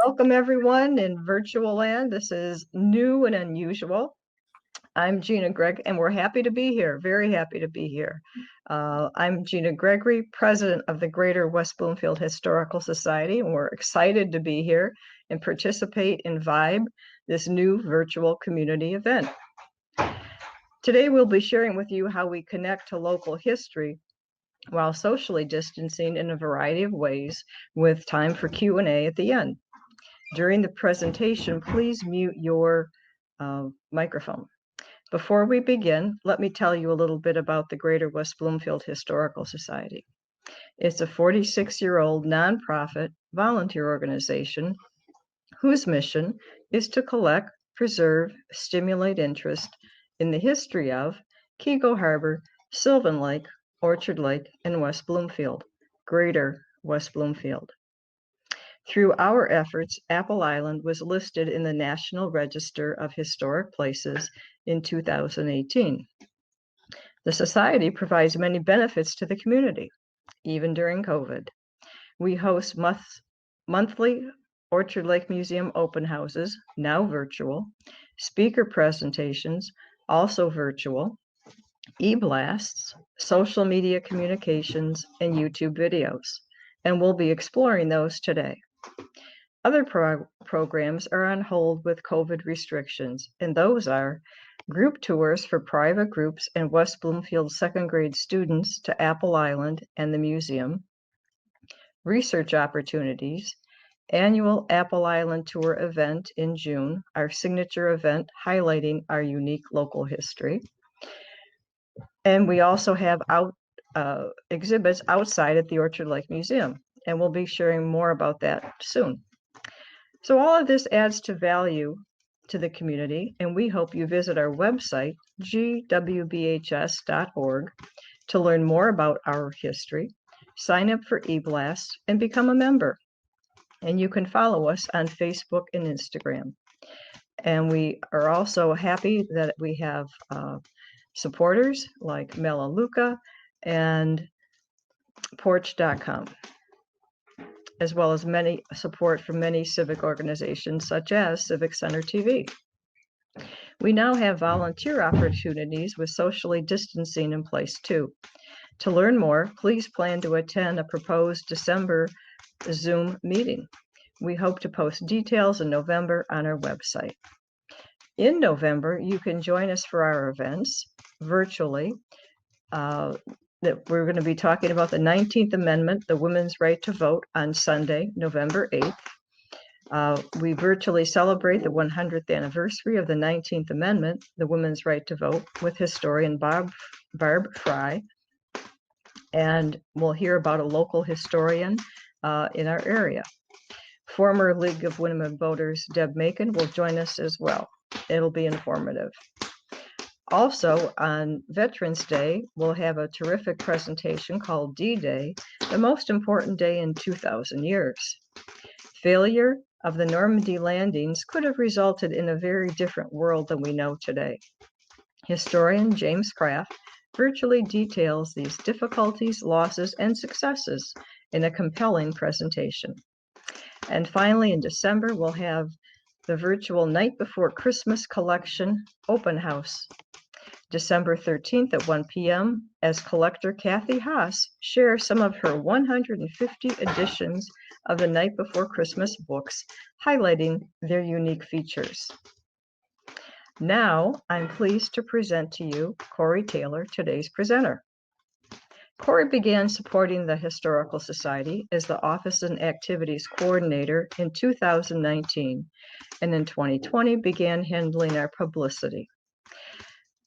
Welcome everyone in virtual land. This is new and unusual. I'm Gina Greg, and we're happy to be here, very happy to be here. I'm Gina Gregory, president of the Greater West Bloomfield Historical Society, and we're excited to be here and participate in VIBE, this new virtual community event. Today we'll be sharing with you how we connect to local history while socially distancing in a variety of ways, with time for Q&A at the end. During the presentation, please mute your microphone. Before we begin, let me tell you a little bit about the Greater West Bloomfield Historical Society. It's a 46-year-old nonprofit volunteer organization whose mission is to collect, preserve, stimulate interest in the history of Keego Harbor, Sylvan Lake, Orchard Lake, and West Bloomfield, Greater West Bloomfield. Through our efforts, Apple Island was listed in the National Register of Historic Places in 2018. The Society provides many benefits to the community, even during COVID. We host monthly Orchard Lake Museum open houses, now virtual, speaker presentations, also virtual, e-blasts, social media communications, and YouTube videos, and we'll be exploring those today. Other programs are on hold with COVID restrictions, and those are group tours for private groups and West Bloomfield second grade students to Apple Island and the museum, research opportunities, annual Apple Island tour event in June, our signature event highlighting our unique local history. And we also have exhibits outside at the Orchard Lake Museum, and we'll be sharing more about that soon. So all of this adds to value to the community, and we hope you visit our website, gwbhs.org, to learn more about our history, sign up for e-blasts, and become a member. And you can follow us on Facebook and Instagram. And we are also happy that we have supporters like Melaleuca and Porch.com, as well as many support from many civic organizations such as Civic Center TV. We now have volunteer opportunities with socially distancing in place too. To learn more, please plan to attend a proposed December Zoom meeting. We hope to post details in November on our website. In November, you can join us for our events virtually. That we're going to be talking about the 19th Amendment, the women's right to vote, on Sunday, November 8th. We virtually celebrate the 100th anniversary of the 19th Amendment, the women's right to vote, with historian Barb Fry. And we'll hear about a local historian in our area. Former League of Women Voters Deb Macon will join us as well. It'll be informative. Also, on Veterans Day, we'll have a terrific presentation called D-Day, the most important day in 2,000 years. Failure of the Normandy landings could have resulted in a very different world than we know today. Historian James Kraft virtually details these difficulties, losses, and successes in a compelling presentation. And finally, in December, we'll have the virtual Night Before Christmas Collection Open House. December 13th at 1 p.m. as collector Kathy Haas shares some of her 150 editions of the Night Before Christmas books, highlighting their unique features. Now, I'm pleased to present to you Cory Taylor, today's presenter. Cory began supporting the Historical Society as the Office and Activities Coordinator in 2019, and in 2020 began handling our publicity.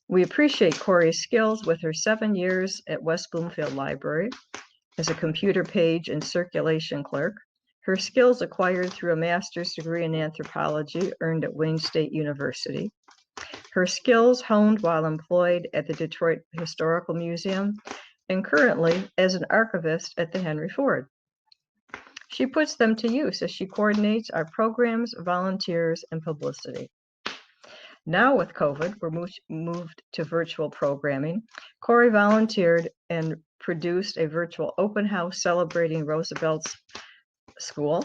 We appreciate Cory's skills with her 7 years at West Bloomfield Library as a computer page and circulation clerk, her skills acquired through a master's degree in anthropology earned at Wayne State University, her skills honed while employed at the Detroit Historical Museum, and currently as an archivist at the Henry Ford. She puts them to use as she coordinates our programs, volunteers, and publicity. Now with COVID, we're moved to virtual programming. Cory volunteered and produced a virtual open house celebrating Roosevelt's school,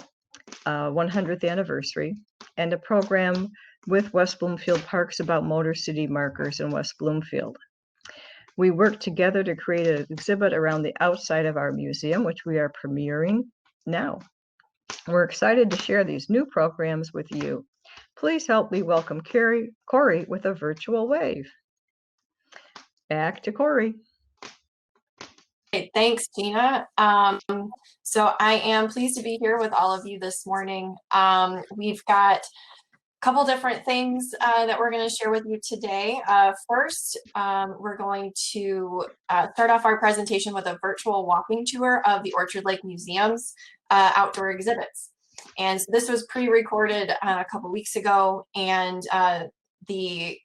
100th anniversary, and a program with West Bloomfield Parks about Motor City markers in West Bloomfield. We worked together to create an exhibit around the outside of our museum, which we are premiering now. We're excited to share these new programs with you. Please help me welcome Cory with a virtual wave. Back to Cory. Great, thanks, Gina. So I am pleased to be here with all of you this morning. We've got a couple different things that we're going to share with you today. First, we're going to start off our presentation with a virtual walking tour of the Orchard Lake Museum's outdoor exhibits. And so this was pre-recorded a couple weeks ago, and the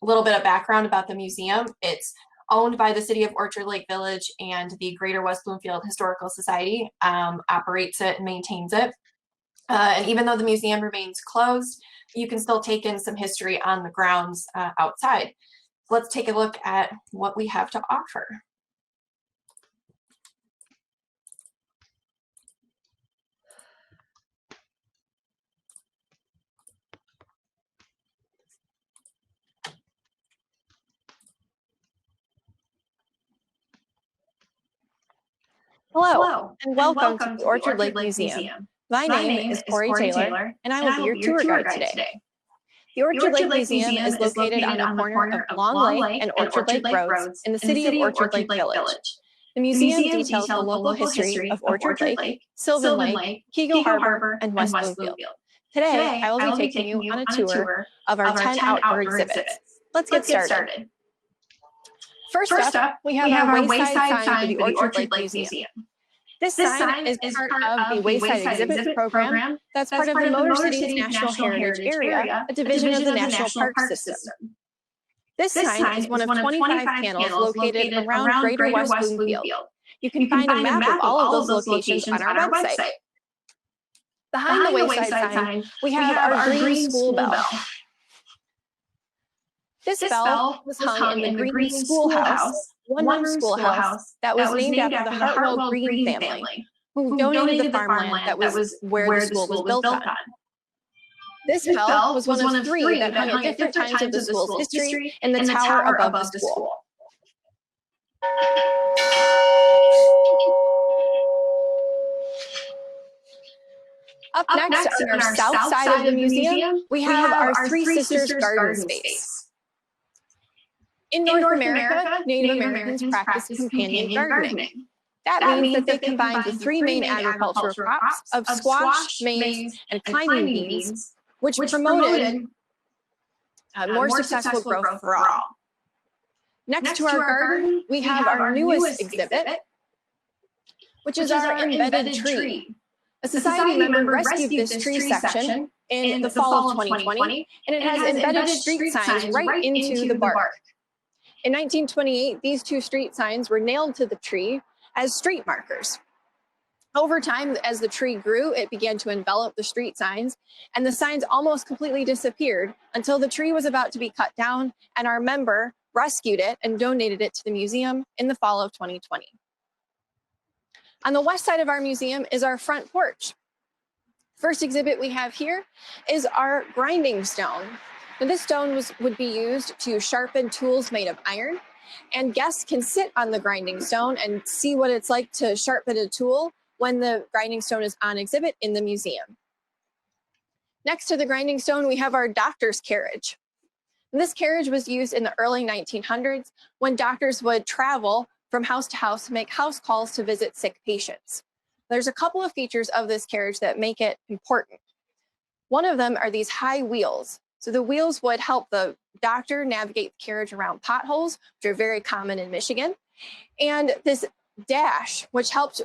little bit of background about the museum. It's owned by the City of Orchard Lake Village, and the Greater West Bloomfield Historical Society operates it and maintains it. And even though the museum remains closed, you can still take in some history on the grounds outside. Let's take a look at what we have to offer. Hello, and welcome to the Orchard Lake Museum. My name is Cory Taylor, and I will be your tour guide today. The Orchard Lake Museum is located on the corner of Long Lake and Orchard Lake Roads in the city of Orchard Lake Village. The museum details the local history of Orchard Lake, Sylvan Lake, Keego Harbor, and West Bloomfield. Today, I will be taking you on a tour of our 10 outdoor exhibits. Let's get started. First up, we have our wayside sign for the Orchard Lake Museum. This sign is part of the Wayside Exhibits program that's part of the Motor City's Natural Heritage Area, a division of the National Park System. This sign is one of 25 panels located around Greater West Bloomfield. You can find a map of all of those locations on our website. Behind the Wayside sign, we have our green school bell. This bell was hung in the Green Schoolhouse, one-room schoolhouse that was named after the Hartwell Green family, who donated the farmland that was where the school was built on. This bell was one of three that hung at different times of the school's history in the tower above the school. Up next, on our south side of the museum, we have our Three Sisters Garden Space. In North America, Native Americans practice companion gardening. That means that they combine the three main agricultural crops of squash, maize, and climbing beans, which promoted more successful growth for all. Next to our garden, we have our newest exhibit, which is our embedded tree. A society member rescued this tree section in the fall of 2020, and it has embedded street signs right into the bark. In 1928, these two street signs were nailed to the tree as street markers. Over time, as the tree grew, it began to envelop the street signs, and the signs almost completely disappeared until the tree was about to be cut down, and our member rescued it and donated it to the museum in the fall of 2020. On the west side of our museum is our front porch. First exhibit we have here is our grinding stone. Now, this stone would be used to sharpen tools made of iron, and guests can sit on the grinding stone and see what it's like to sharpen a tool when the grinding stone is on exhibit in the museum. Next to the grinding stone, we have our doctor's carriage. And this carriage was used in the early 1900s when doctors would travel from house to house to make house calls to visit sick patients. There's a couple of features of this carriage that make it important. One of them are these high wheels. So the wheels would help the doctor navigate the carriage around potholes, which are very common in Michigan. And this dash, which helped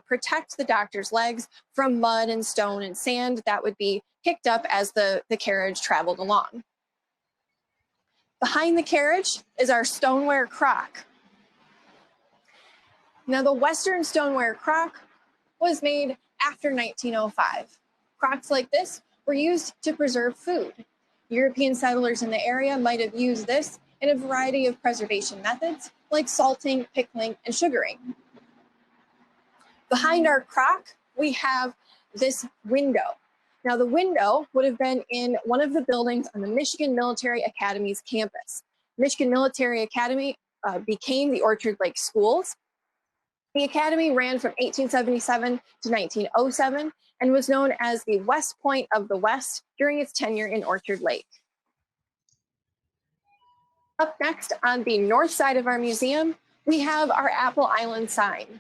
protect the doctor's legs from mud and stone and sand that would be kicked up as the carriage traveled along. Behind the carriage is our stoneware crock. Now, the Western stoneware crock was made after 1905. Crocks like this were used to preserve food. European settlers in the area might have used this in a variety of preservation methods, like salting, pickling, and sugaring. Behind our crock, we have this window. Now, the window would have been in one of the buildings on the Michigan Military Academy's campus. Michigan Military Academy became the Orchard Lake Schools. The academy ran from 1877 to 1907 and was known as the West Point of the West during its tenure in Orchard Lake. Up next on the north side of our museum, we have our Apple Island sign.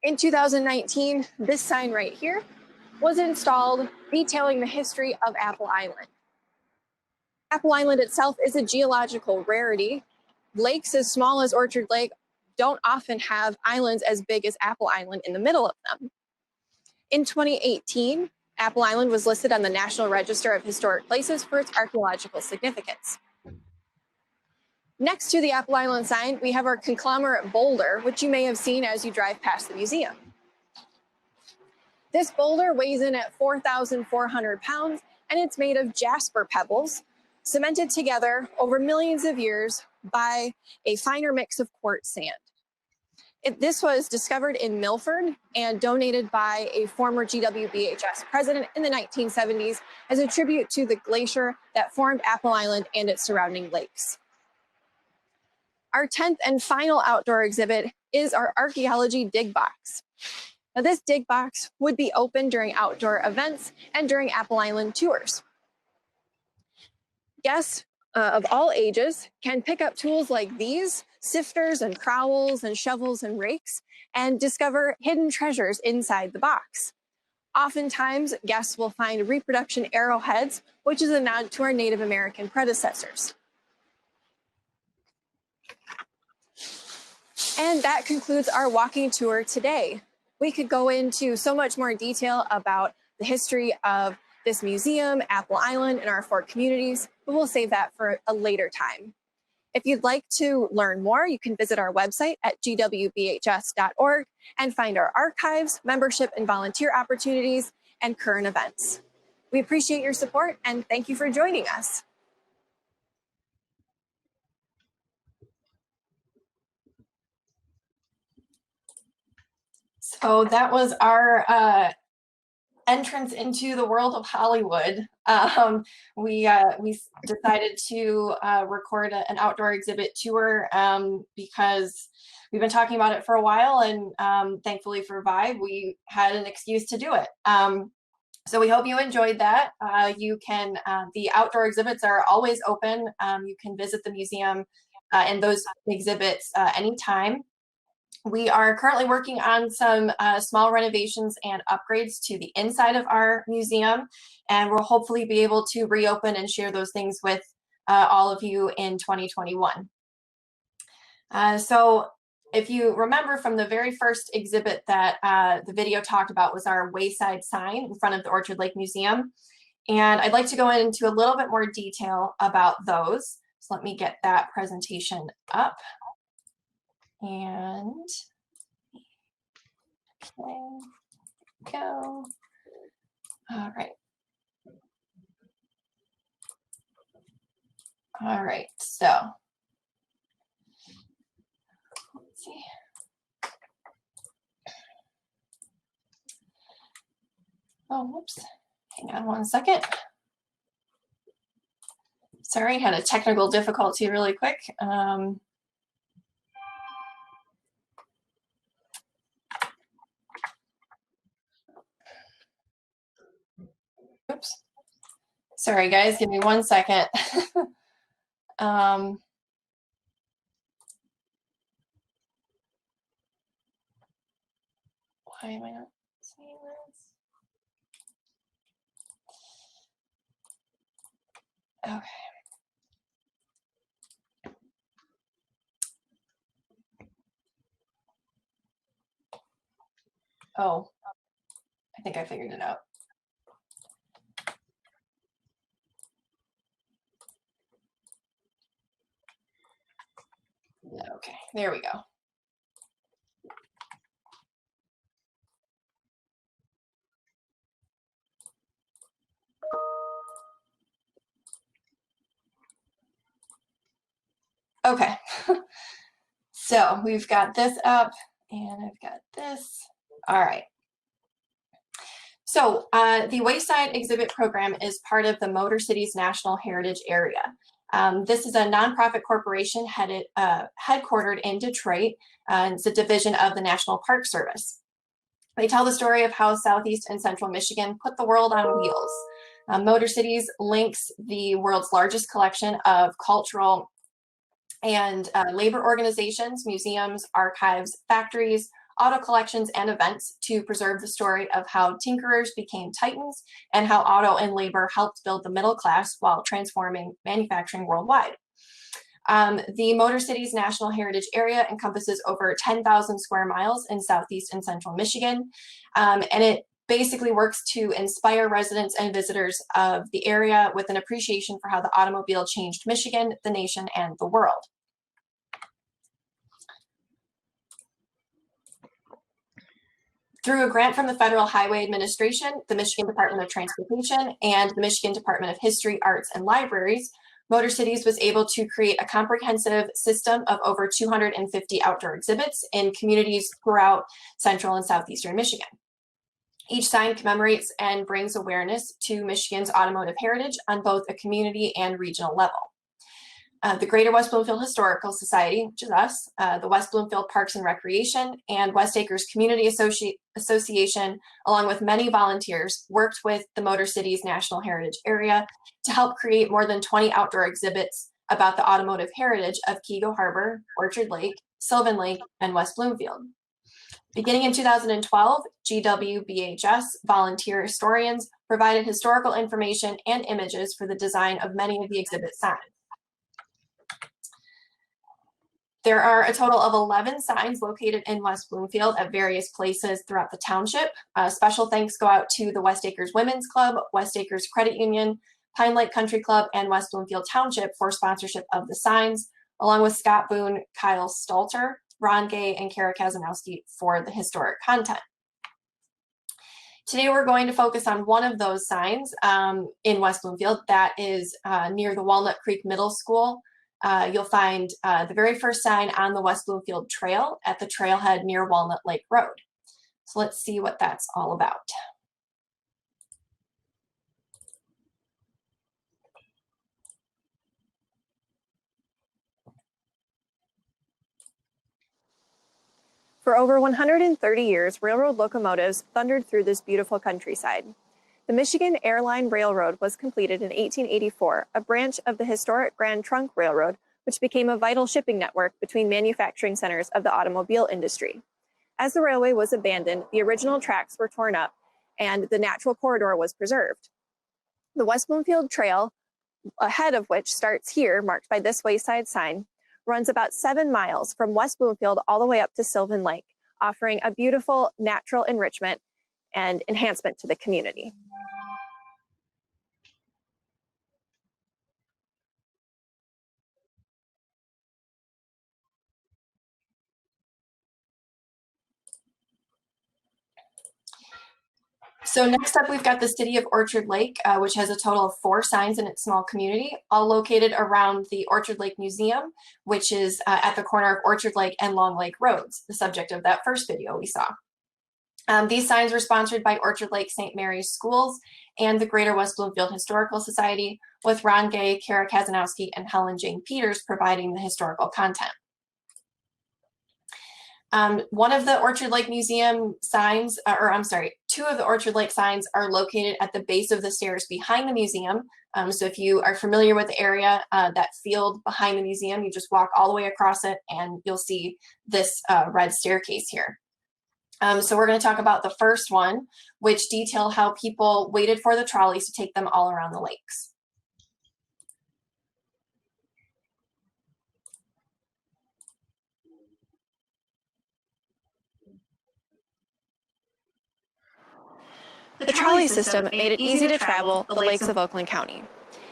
In 2019, this sign right here was installed detailing the history of Apple Island. Apple Island itself is a geological rarity. Lakes as small as Orchard Lake don't often have islands as big as Apple Island in the middle of them. In 2018, Apple Island was listed on the National Register of Historic Places for its archaeological significance. Next to the Apple Island sign, we have our conglomerate boulder, which you may have seen as you drive past the museum. This boulder weighs in at 4,400 pounds, and it's made of jasper pebbles, cemented together over millions of years by a finer mix of quartz sand. This was discovered in Milford and donated by a former GWBHS president in the 1970s as a tribute to the glacier that formed Apple Island and its surrounding lakes. Our 10th and final outdoor exhibit is our archaeology dig box. Now, this dig box would be open during outdoor events and during Apple Island tours. Guests of all ages can pick up tools like these, sifters and trowels and shovels and rakes, and discover hidden treasures inside the box. Oftentimes, guests will find reproduction arrowheads, which is a nod to our Native American predecessors. And that concludes our walking tour today. We could go into so much more detail about the history of this museum, Apple Island, and our 4 communities, but we'll save that for a later time. If you'd like to learn more, you can visit our website at gwbhs.org and find our archives, membership and volunteer opportunities, and current events. We appreciate your support and thank you for joining us. So that was our entrance into the world of Hollywood. We decided to record an outdoor exhibit tour because we've been talking about it for a while, and thankfully for Vibe, we had an excuse to do it. So we hope you enjoyed that. The outdoor exhibits are always open. You can visit the museum and those exhibits anytime. We are currently working on some small renovations and upgrades to the inside of our museum, and we'll hopefully be able to reopen and share those things with all of you in 2021. So if you remember from the very first exhibit that the video talked about was our wayside sign in front of the Orchard Lake Museum. And I'd like to go into a little bit more detail about those. So let me get that presentation up. And okay, go. All right. All right, so let's see. Oh, whoops. Hang on one second. Sorry, had a technical difficulty really quick. Oops. Sorry, guys, give me 1 second. Why am I not seeing this? Okay. Oh, I think I figured it out. Okay, there we go. Okay, so we've got this up and I've got this. All right. So the Wayside Exhibit Program is part of the Motor Cities National Heritage Area. This is a nonprofit corporation headquartered in Detroit, and it's a division of the National Park Service. They tell the story of how Southeast and Central Michigan put the world on wheels. Motor Cities links the world's largest collection of cultural and labor organizations, museums, archives, factories, auto collections, and events to preserve the story of how tinkerers became titans and how auto and labor helped build the middle class while transforming manufacturing worldwide. The Motor Cities National Heritage Area encompasses over 10,000 square miles in Southeast and Central Michigan, and it basically works to inspire residents and visitors of the area with an appreciation for how the automobile changed Michigan, the nation, and the world. Through a grant from the Federal Highway Administration, the Michigan Department of Transportation, and the Michigan Department of History, Arts, and Libraries, Motor Cities was able to create a comprehensive system of over 250 outdoor exhibits in communities throughout central and southeastern Michigan. Each sign commemorates and brings awareness to Michigan's automotive heritage on both a community and regional level. The Greater West Bloomfield Historical Society, which is us, the West Bloomfield Parks and Recreation, and West Acres Community Association, along with many volunteers, worked with the Motor Cities National Heritage Area to help create more than 20 outdoor exhibits about the automotive heritage of Keego Harbor, Orchard Lake, Sylvan Lake, and West Bloomfield. Beginning in 2012, GWBHS volunteer historians provided historical information and images for the design of many of the exhibit signs. There are a total of 11 signs located in West Bloomfield at various places throughout the township. Special thanks go out to the West Acres Women's Club, West Acres Credit Union, Pine Lake Country Club, and West Bloomfield Township for sponsorship of the signs, along with Scott Boone, Kyle Stalter, Ron Gay, and Kara Kazanowski for the historic content. Today we're going to focus on one of those signs in West Bloomfield that is near the Walnut Creek Middle School. You'll find the very first sign on the West Bloomfield Trail at the trailhead near Walnut Lake Road. So let's see what that's all about. For over 130 years, railroad locomotives thundered through this beautiful countryside. The Michigan Airline Railroad was completed in 1884, a branch of the historic Grand Trunk Railroad, which became a vital shipping network between manufacturing centers of the automobile industry. As the railway was abandoned, the original tracks were torn up and the natural corridor was preserved. The West Bloomfield Trail, ahead of which starts here, marked by this wayside sign, runs about 7 miles from West Bloomfield all the way up to Sylvan Lake, offering a beautiful natural enrichment and enhancement to the community. So next up, we've got the city of Orchard Lake, which has a total of 4 signs in its small community, all located around the Orchard Lake Museum, which is at the corner of Orchard Lake and Long Lake Roads, the subject of that first video we saw. These signs were sponsored by Orchard Lake St. Mary's Schools and the Greater West Bloomfield Historical Society, with Ron Gay, Kara Kazanowski, and Helen Jane Peters providing the historical content. One of the Orchard Lake Museum signs, two of the Orchard Lake signs are located at the base of the stairs behind the museum. So if you are familiar with the area, that field behind the museum, you just walk all the way across it and you'll see this red staircase here. So we're going to talk about the first one, which detail how people waited for the trolleys to take them all around the lakes. The trolley system made it easy to travel the lakes of Oakland County.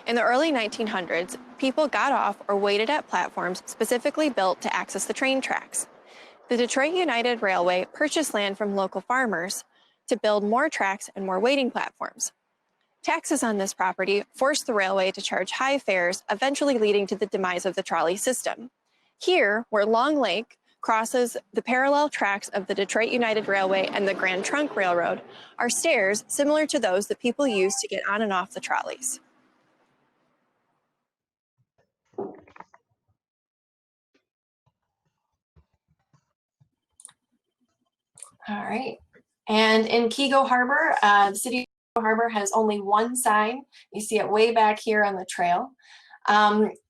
In the early 1900s, people got off or waited at platforms specifically built to access the train tracks. The Detroit United Railway purchased land from local farmers to build more tracks and more waiting platforms. Taxes on this property forced the railway to charge high fares, eventually leading to the demise of the trolley system. Here, where Long Lake crosses the parallel tracks of the Detroit United Railway and the Grand Trunk Railroad are stairs similar to those that people use to get on and off the trolleys. All right. And in Keego Harbor, the city of Keego Harbor has only one sign. You see it way back here on the trail.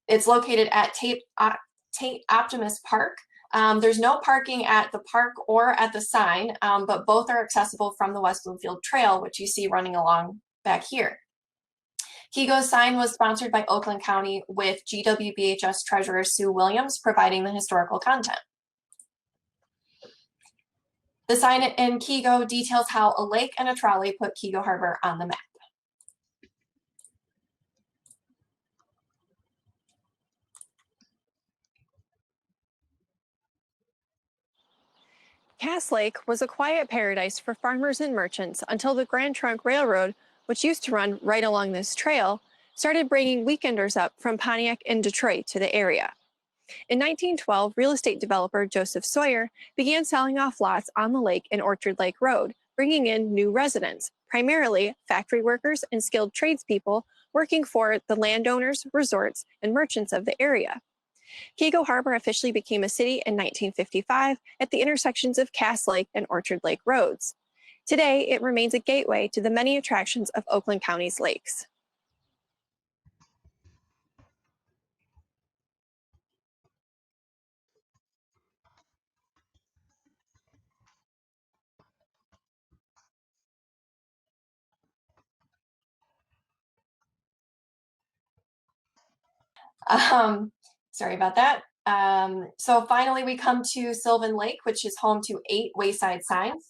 It's located at Tate Optimus Park. There's no parking at the park or at the sign, but both are accessible from the West Bloomfield Trail, which you see running along back here. Keego's sign was sponsored by Oakland County, with GWBHS Treasurer Sue Williams providing the historical content. The sign in Keego details how a lake and a trolley put Keego Harbor on the map. Cass Lake was a quiet paradise for farmers and merchants until the Grand Trunk Railroad, which used to run right along this trail, started bringing weekenders up from Pontiac and Detroit to the area. In 1912, real estate developer Joseph Sawyer began selling off lots on the lake and Orchard Lake Road, bringing in new residents, primarily factory workers and skilled tradespeople working for the landowners, resorts, and merchants of the area. Keego Harbor officially became a city in 1955 at the intersections of Cass Lake and Orchard Lake roads. Today, it remains a gateway to the many attractions of Oakland County's lakes. Sorry about that. So finally we come to Sylvan Lake, which is home to 8 wayside signs.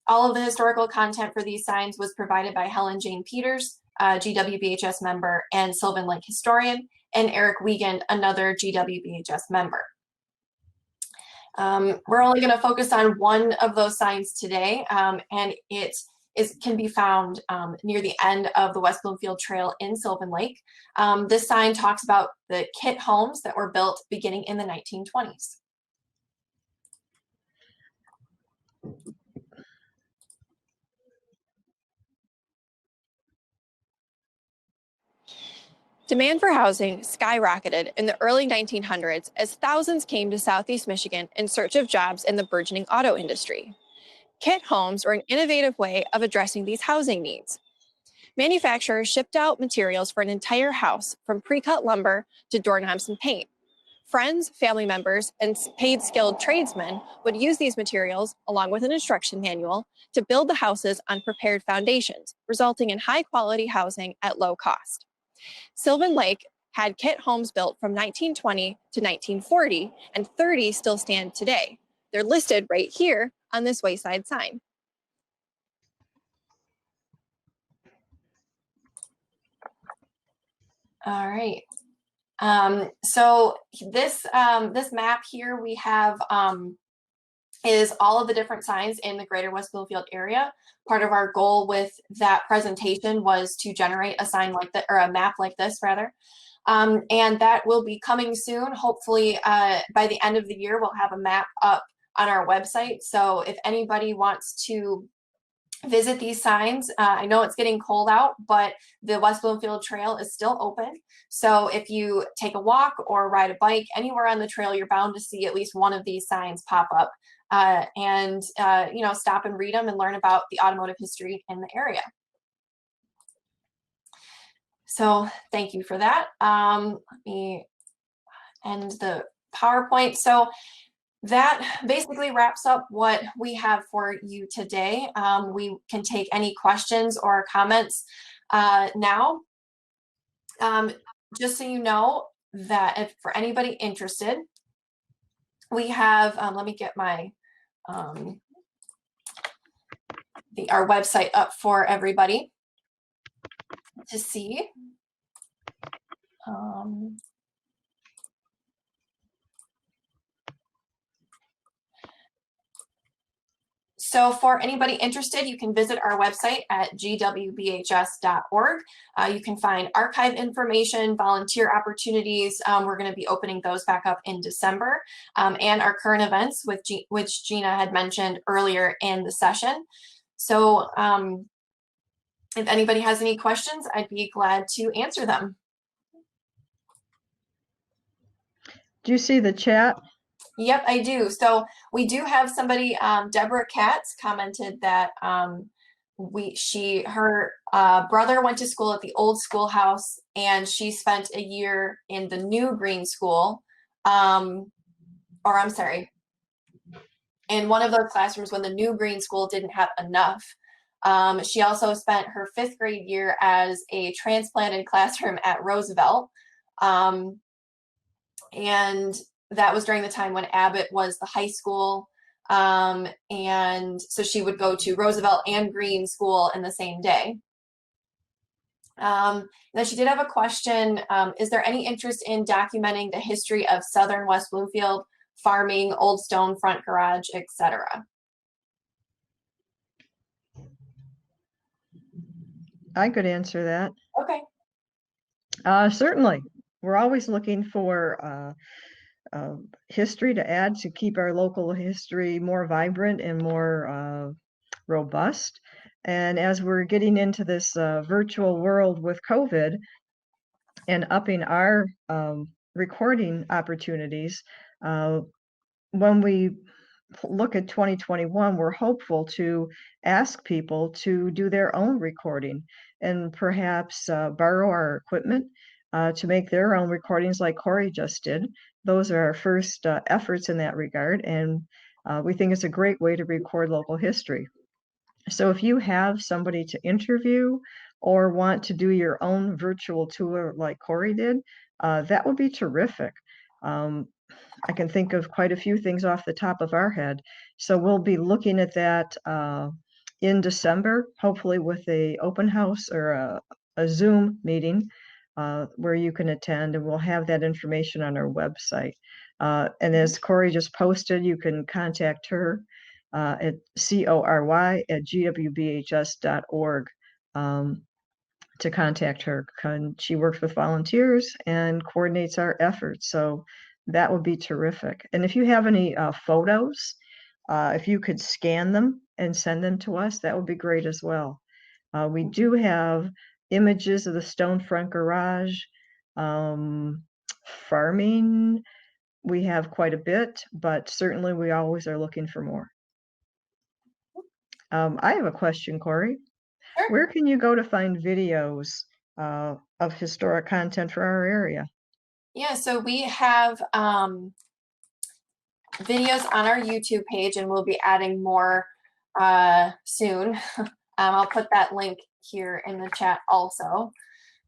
All of the historical content for these signs was provided by Helen Jane Peters, GWBHS member and Sylvan Lake historian, and Eric Wiegand, another GWBHS member. We're only going to focus on one of those signs today, and it can be found near the end of the West Bloomfield Trail in Sylvan Lake. This sign talks about the kit homes that were built beginning in the 1920s. Demand for housing skyrocketed in the early 1900s as thousands came to Southeast Michigan in search of jobs in the burgeoning auto industry. Kit homes were an innovative way of addressing these housing needs. Manufacturers shipped out materials for an entire house, from pre-cut lumber to doorknobs and paint. Friends, family members, and paid skilled tradesmen would use these materials, along with an instruction manual, to build the houses on prepared foundations, resulting in high-quality housing at low cost. Sylvan Lake had kit homes built from 1920 to 1940, and 30 still stand today. They're listed right here on this wayside sign. All right. So this map here we have is all of the different signs in the greater West Bloomfield area. Part of our goal with that presentation was to generate a sign like that, or a map like this rather. And that will be coming soon. Hopefully by the end of the year, we'll have a map up on our website. So if anybody wants to visit these signs, I know it's getting cold out, but the West Bloomfield Trail is still open. So if you take a walk or ride a bike anywhere on the trail, you're bound to see at least one of these signs pop up, and you know, stop and read them and learn about the automotive history in the area. So thank you for that. Let me end the PowerPoint. So that basically wraps up what we have for you today. We can take any questions or comments now. Just so you know that if for anybody interested, we have, let me get my, our website up for everybody to see. So for anybody interested, you can visit our website at gwbhs.org. You can find archive information, volunteer opportunities. We're going to be opening those back up in December, and our current events, which Gina had mentioned earlier in the session. So if anybody has any questions, I'd be glad to answer them. Do you see the chat? Yep, I do. So we do have somebody, Deborah Katz commented that her brother went to school at the old schoolhouse, and she spent a year in the new green school, or I'm sorry, in one of those classrooms when the new green school didn't have enough. She also spent her 5th grade year as a transplanted classroom at Roosevelt. And that was during the time when Abbott was the high school. And so she would go to Roosevelt and Green School in the same day. Then she did have a question. Is there any interest in documenting the history of Southern West Bloomfield, farming, old stone front garage, etc.? I could answer that. Okay. Certainly. We're always looking for history to add to keep our local history more vibrant and more robust. And as we're getting into this virtual world with COVID and upping our recording opportunities, when we look at 2021, we're hopeful to ask people to do their own recording and perhaps borrow our equipment to make their own recordings like Cory just did. Those are our first efforts in that regard, and we think it's a great way to record local history. So if you have somebody to interview or want to do your own virtual tour like Cory did, that would be terrific. I can think of quite a few things off the top of our head. So we'll be looking at that in December, hopefully with a open house or a Zoom meeting where you can attend, and we'll have that information on our website. And as Cory just posted, you can contact her at cory@gwbhs.org to contact her. She works with volunteers and coordinates our efforts. So that would be terrific. And if you have any photos, if you could scan them and send them to us, that would be great as well. We do have images of the stone front garage, farming. We have quite a bit, but certainly we always are looking for more. I have a question, Cory. Sure. Where can you go to find videos of historic content for our area? Yeah, so we have videos on our YouTube page, and we'll be adding more soon. I'll put that link here in the chat also.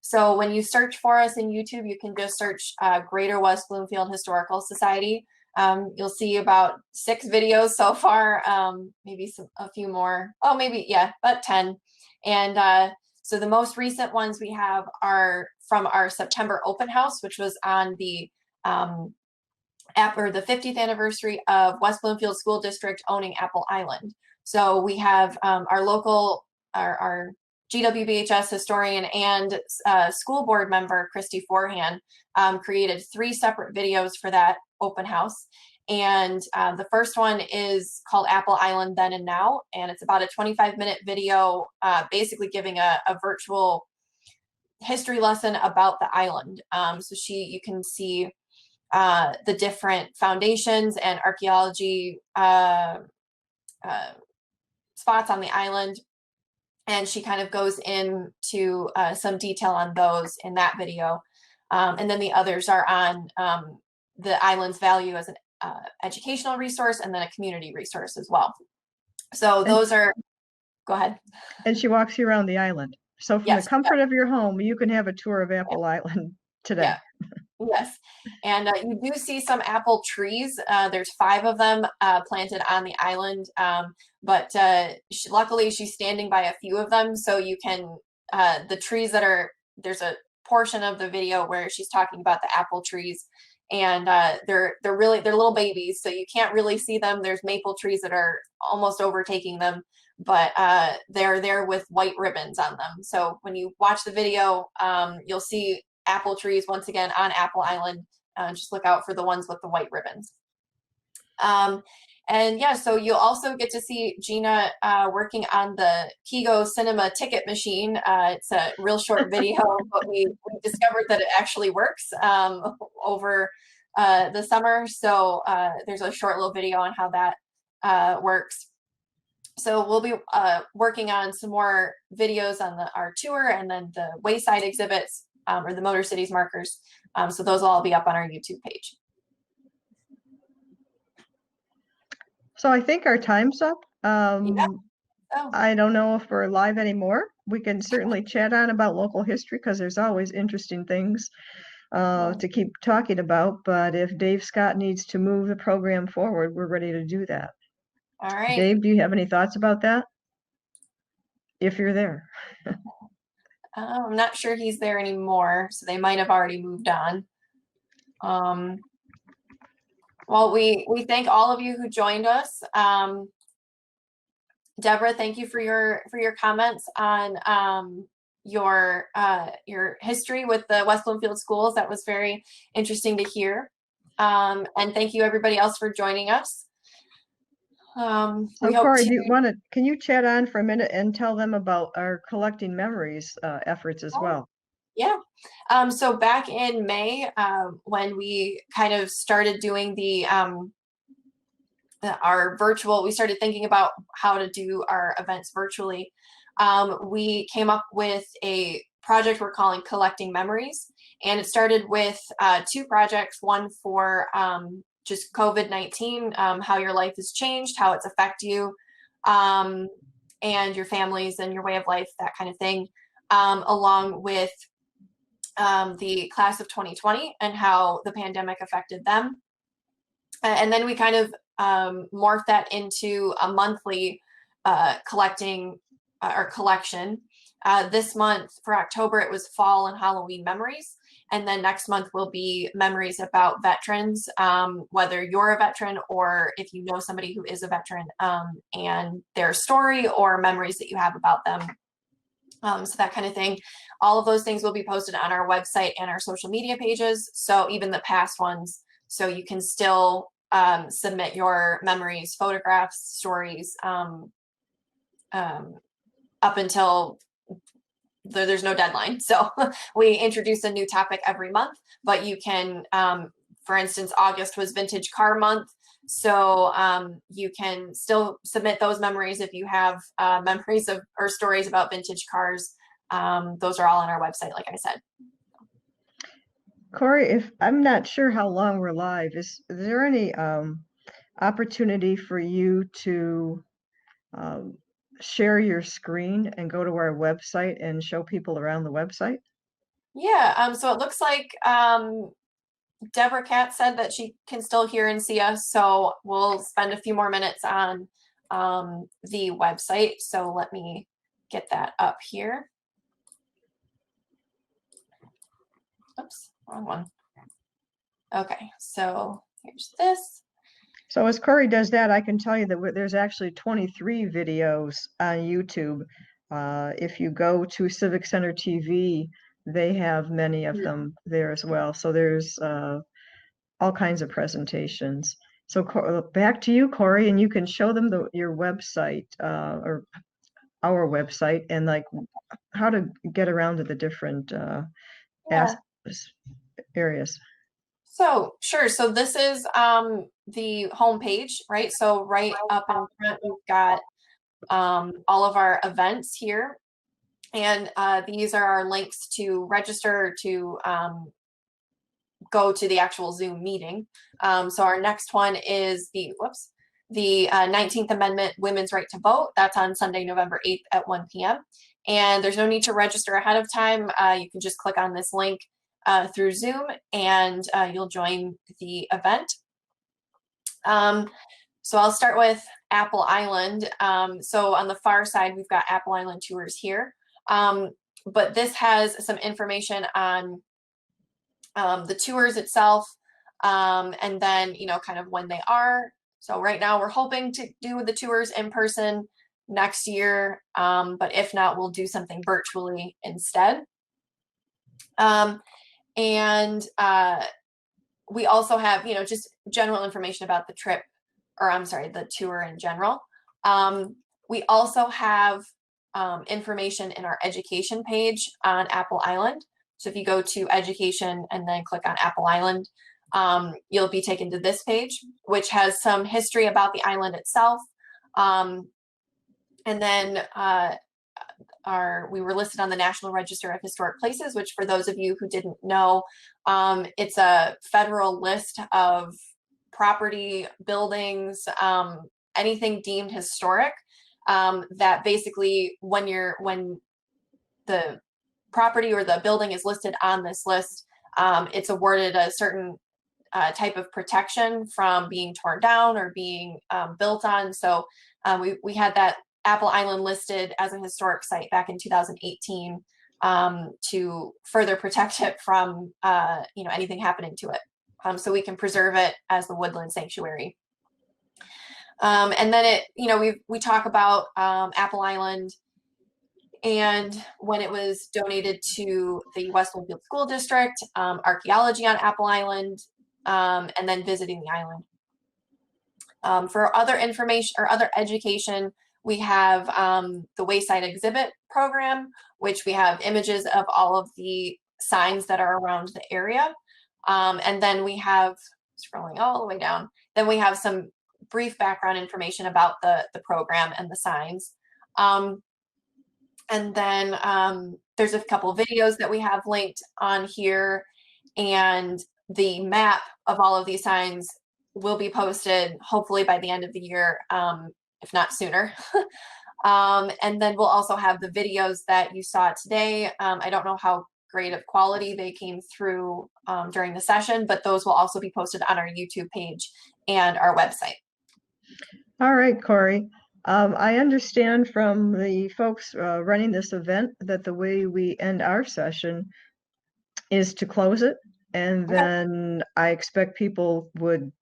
So when you search for us in YouTube, you can just search Greater West Bloomfield Historical Society. You'll see about 6 videos so far, maybe a few more. Oh, maybe, yeah, about 10. And so the most recent ones we have are from our September open house, which was on the the 50th anniversary of West Bloomfield School District owning Apple Island. So we have our local, our GWBHS historian and school board member, Christy Forehand, created 3 separate videos for that open house. And the first one is called Apple Island Then and Now, and it's about a 25-minute video basically giving a virtual history lesson about the island. So you can see the different foundations and archaeology spots on the island, and she kind of goes into some detail on those in that video. And then the others are on the island's value as an educational resource and then a community resource as well. So those are, go ahead. And she walks you around the island. So from the comfort of your home, you can have a tour of Apple Island today. Yeah. Yes, and you do see some apple trees. There's 5 of them planted on the island, but luckily she's standing by a few of them, so you can, the trees that are, there's a portion of the video where she's talking about the apple trees, and they're little babies, so you can't really see them. There's maple trees that are almost overtaking them, but they're there with white ribbons on them. So when you watch the video, you'll see apple trees once again on Apple Island. Just look out for the ones with the white ribbons. And yeah, so you'll also get to see Gina working on the Kigo Cinema ticket machine. It's a real short video, but we discovered that it actually works over the summer. So there's a short little video on how that works. So we'll be working on some more videos on our tour, and then the wayside exhibits or the Motor Cities markers. So those will all be up on our YouTube page. So I think our time's up. Yeah. Oh. I don't know if we're live anymore. We can certainly chat on about local history because there's always interesting things to keep talking about. But if Dave Scott needs to move the program forward, we're ready to do that. All right. Dave, do you have any thoughts about that? If you're there. I'm not sure he's there anymore, so they might have already moved on. Well, we thank all of you who joined us. Deborah, thank you for your comments on your history with the West Bloomfield schools. That was very interesting to hear. And thank you everybody else for joining us. So Cory, can you chat on for a minute and tell them about our collecting memories efforts as well? Yeah. So back in May, when we kind of started doing our virtual, we started thinking about how to do our events virtually. We came up with a project we're calling Collecting Memories. And it started with 2 projects, one for just COVID-19, how your life has changed, how it's affected you, and your families and your way of life, that kind of thing, along with the class of 2020 and how the pandemic affected them. And then we kind of morphed that into a monthly collection. This month for October, it was fall and Halloween memories. And then next month will be memories about veterans, whether you're a veteran or if you know somebody who is a veteran, and their story or memories that you have about them. So that kind of thing. All of those things will be posted on our website and our social media pages. So even the past ones, so you can still submit your memories, photographs, stories, up until there's no deadline. So we introduce a new topic every month, but you can, for instance, August was Vintage Car Month. So you can still submit those memories if you have memories of or stories about vintage cars. Those are all on our website, like I said. Cory, if I'm not sure how long we're live, is there any opportunity for you to share your screen and go to our website and show people around the website? Yeah, so it looks like Deborah Katz said that she can still hear and see us, so we'll spend a few more minutes on the website. So let me get that up here. Oops, wrong one. Okay, so here's this. So as Cory does that, I can tell you that there's actually 23 videos on YouTube. If you go to Civic Center TV, they have many of them there as well. So there's all kinds of presentations. So back to you, Cory, and you can show them your website or our website and like how to get around to the different areas. So sure. So this is the home page, right? So right up in front, we've got all of our events here. And these are our links to register to go to the actual Zoom meeting. So our next one is the 19th Amendment Women's Right to Vote. That's on Sunday, November 8th at 1 p.m. And there's no need to register ahead of time. You can just click on this link through Zoom and you'll join the event. So I'll start with Apple Island. So on the far side, we've got Apple Island tours here. But this has some information on the tours itself, and then, kind of when they are. So right now we're hoping to do the tours in person next year, but if not, we'll do something virtually instead. And we also have, just general information about the trip, or I'm sorry, the tour in general. We also have information in our education page on Apple Island. So if you go to education and then click on Apple Island, you'll be taken to this page, which has some history about the island itself. And then we were listed on the National Register of Historic Places, which for those of you who didn't know, it's a federal list of property, buildings, anything deemed historic, that basically when the property or the building is listed on this list, it's awarded a certain type of protection from being torn down or being built on. So we had that Apple Island listed as a historic site back in 2018 to further protect it from anything happening to it, so we can preserve it as the woodland sanctuary. And then we talk about Apple Island and when it was donated to the West Bloomfield School District, archaeology on Apple Island, and then visiting the island. For other information or other education, we have the Wayside Exhibit program, which we have images of all of the signs that are around the area. And then we have, scrolling all the way down, then we have some brief background information about the program and the signs. And then there's a couple videos that we have linked on here, and the map of all of these signs will be posted hopefully by the end of the year, if not sooner. And then we'll also have the videos that you saw today. I don't know how great of quality they came through during the session, but those will also be posted on our YouTube page and our website. All right, Cory. I understand from the folks running this event that the way we end our session is to close it, and then I expect people would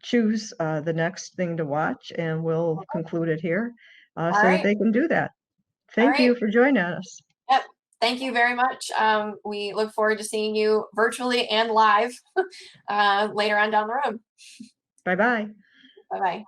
choose the next thing to watch, and we'll conclude it here so that they can do that. Thank you for joining us. Yep. Thank you very much. We look forward to seeing you virtually and live later on down the road. Bye-bye. Bye-bye.